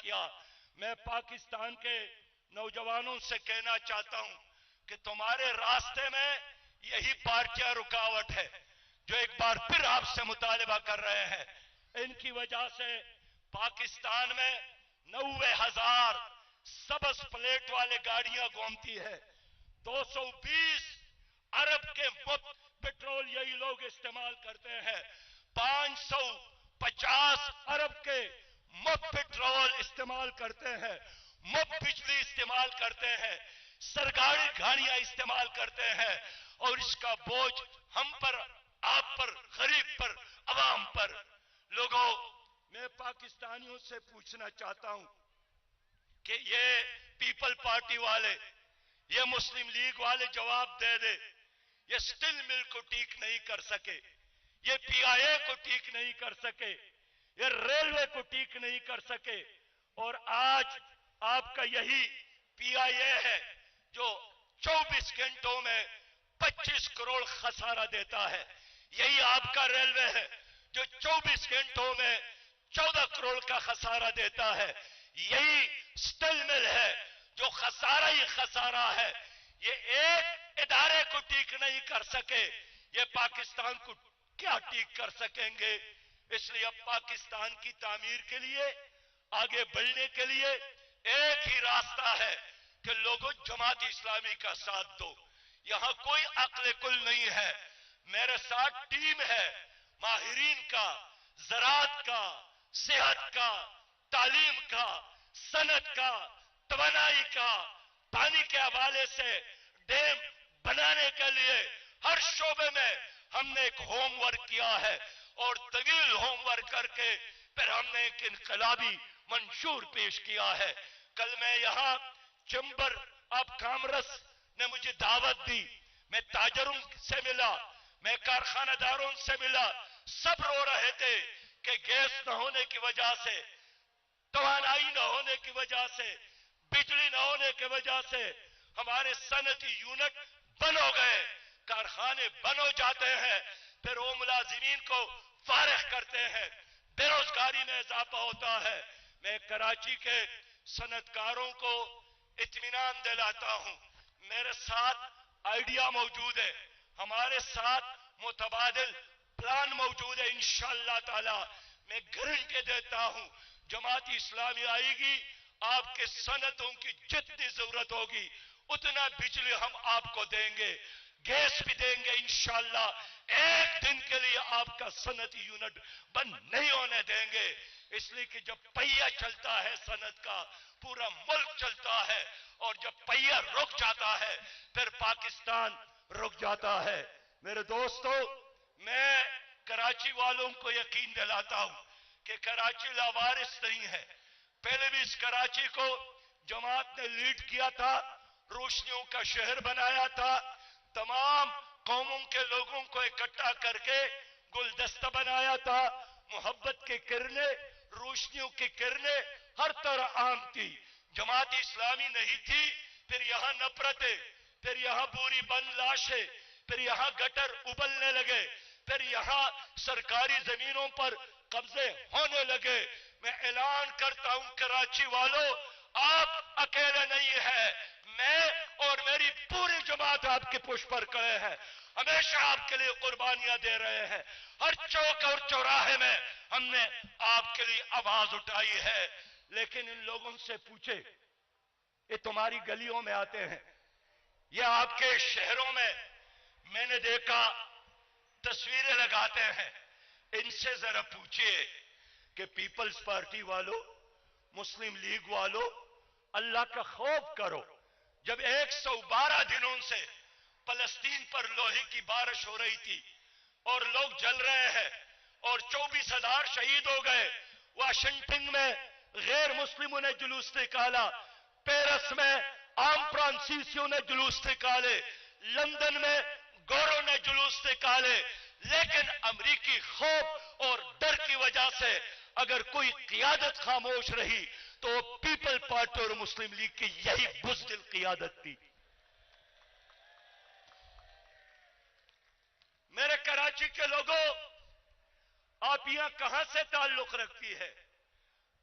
کیا. میں پاکستان کے نوجوانوں سے کہنا چاہتا ہوں کہ تمہارے راستے میں یہی پارٹیاں رکاوٹ ہے جو ایک بار پھر آپ سے مطالبہ کر رہے ہیں. ان کی وجہ سے پاکستان میں 90,000 سبز پلیٹ والے گاڑیاں گھومتی ہے. 220 ارب کے مفت پیٹرول یہی لوگ استعمال کرتے ہیں. 550 ارب کے مفت پیٹرول استعمال کرتے ہیں. مفت بجلی استعمال کرتے ہیں. سرکاری گاڑیاں استعمال کرتے ہیں. اور اس کا بوجھ ہم پر، آپ پر، غریب پر، عوام پر. لوگوں، میں پاکستانیوں سے پوچھنا چاہتا ہوں کہ یہ پیپل پارٹی والے، یہ مسلم لیگ والے جواب دے دے. یہ سٹل مل کو ٹھیک نہیں کر سکے، یہ پی آئی اے کو ٹھیک نہیں کر سکے، یہ ریلوے کو ٹھیک نہیں کر سکے. اور آج آپ کا یہی پی آئی اے ہے جو 24 گھنٹوں میں 25 کروڑ خسارہ دیتا ہے. یہی آپ کا ریلوے ہے جو 24 گھنٹوں میں 14 کروڑ کا خسارہ دیتا ہے. یہی سٹل مل ہے جو خسارہ ہی خسارہ ہے. یہ ایک ادارے کو ٹھیک نہیں کر سکے، یہ پاکستان کو کیا ٹھیک کر سکیں گے؟ اس لیے اب پاکستان کی تعمیر کے لیے، آگے بڑھنے کے لیے ایک ہی راستہ ہے کہ لوگوں جماعت اسلامی کا ساتھ دو. یہاں کوئی عقل کل نہیں ہے. میرے ساتھ ٹیم ہے ماہرین کا، زراعت کا، صحت کا، تعلیم کا، صنعت کا، توانائی کا، پانی کے حوالے سے ڈیم بنانے کے لیے ہر شعبے میں ہم نے ایک ہوم ورک کیا ہے. اور طویل ہوم ورک کر کے پھر ہم نے ایک انقلابی منشور پیش کیا ہے. کل میں یہاں چیمبر آف کامرس نے مجھے دعوت دی. میں تاجروں سے ملا، میں کارخانہ داروں سے ملا. سب رو رہے تھے کہ گیس نہ ہونے کی وجہ سے، توانائی نہ ہونے کی وجہ سے، بجلی نہ ہونے کی وجہ سے ہمارے صنعتی یونٹ بند ہو گئے، کارخانے بند ہو جاتے ہیں. پھر وہ ملازمین کو فارغ کرتے ہیں، بے روزگاری میں اضافہ ہوتا ہے. میں کراچی کے صنعت کاروں کو اطمینان دلاتا ہوں، میرے ساتھ آئیڈیا موجود ہے، ہمارے ساتھ متبادل پلان موجود ہے. انشاءاللہ تعالی میں گارنٹی دیتا ہوں جماعت اسلامی آئے گی، آپ کے صنعتوں کی جتنی ضرورت ہوگی اتنا بجلی ہم آپ کو دیں گے، گیس بھی دیں گے انشاءاللہ. ایک دن کے لیے آپ کا صنعتی یونٹ بند نہیں ہونے دیں گے. اس لیے کہ جب پہیہ چلتا ہے صنعت کا، پورا ملک چلتا ہے. اور جب پہیہ رک جاتا ہے پھر پاکستان رک جاتا ہے. میرے دوستو، میں کراچی والوں کو یقین دلاتا ہوں کہ کراچی لاوارث نہیں ہے. پہلے بھی اس کراچی کو جماعت نے لیڈ کیا تھا، روشنیوں کا شہر بنایا تھا، تمام قوموں کے لوگوں کو اکٹھا کر کے گلدستہ بنایا تھا. محبت کی کرنیں، روشنیوں کی کرنیں ہر طرح عام تھی. جماعت اسلامی نہیں تھی، پھر یہاں نفرتیں، پھر یہاں بوری بند لاشیں، پھر یہاں گٹر ابلنے لگے، پھر یہاں سرکاری زمینوں پر قبضے ہونے لگے. میں اعلان کرتا ہوں کراچی والوں، آپ اکیلے نہیں ہیں، میں اور میری پوری جماعت آپ کے پشت پر کھڑے ہیں، ہمیشہ آپ کے لیے قربانیاں دے رہے ہیں. ہر چوک اور چوراہے میں ہم نے آپ کے لیے آواز اٹھائی ہے. لیکن ان لوگوں سے پوچھے، یہ تمہاری گلیوں میں آتے ہیں، یہ آپ کے شہروں میں نے دیکھا تصویریں لگاتے ہیں. ان سے ذرا پوچھئے کہ پیپلز پارٹی والوں، مسلم لیگ والوں، اللہ کا خوف کرو. جب 112 دنوں سے فلسطین پر لوہے کی بارش ہو رہی تھی اور لوگ جل رہے ہیں اور 24,000 شہید ہو گئے، واشنگٹن میں غیر مسلموں نے جلوس نکالا، پیرس میں عام فرانسیسیوں نے جلوس نکالے، لندن میں گوروں نے جلوس نکالے. لیکن امریکی خوف اور ڈر کی وجہ سے اگر کوئی قیادت خاموش رہی تو پیپل پارٹی اور مسلم لیگ کی یہی بزدل قیادت تھی. میرے کراچی کے لوگوں، آپ یہاں کہاں سے تعلق رکھتی ہے؟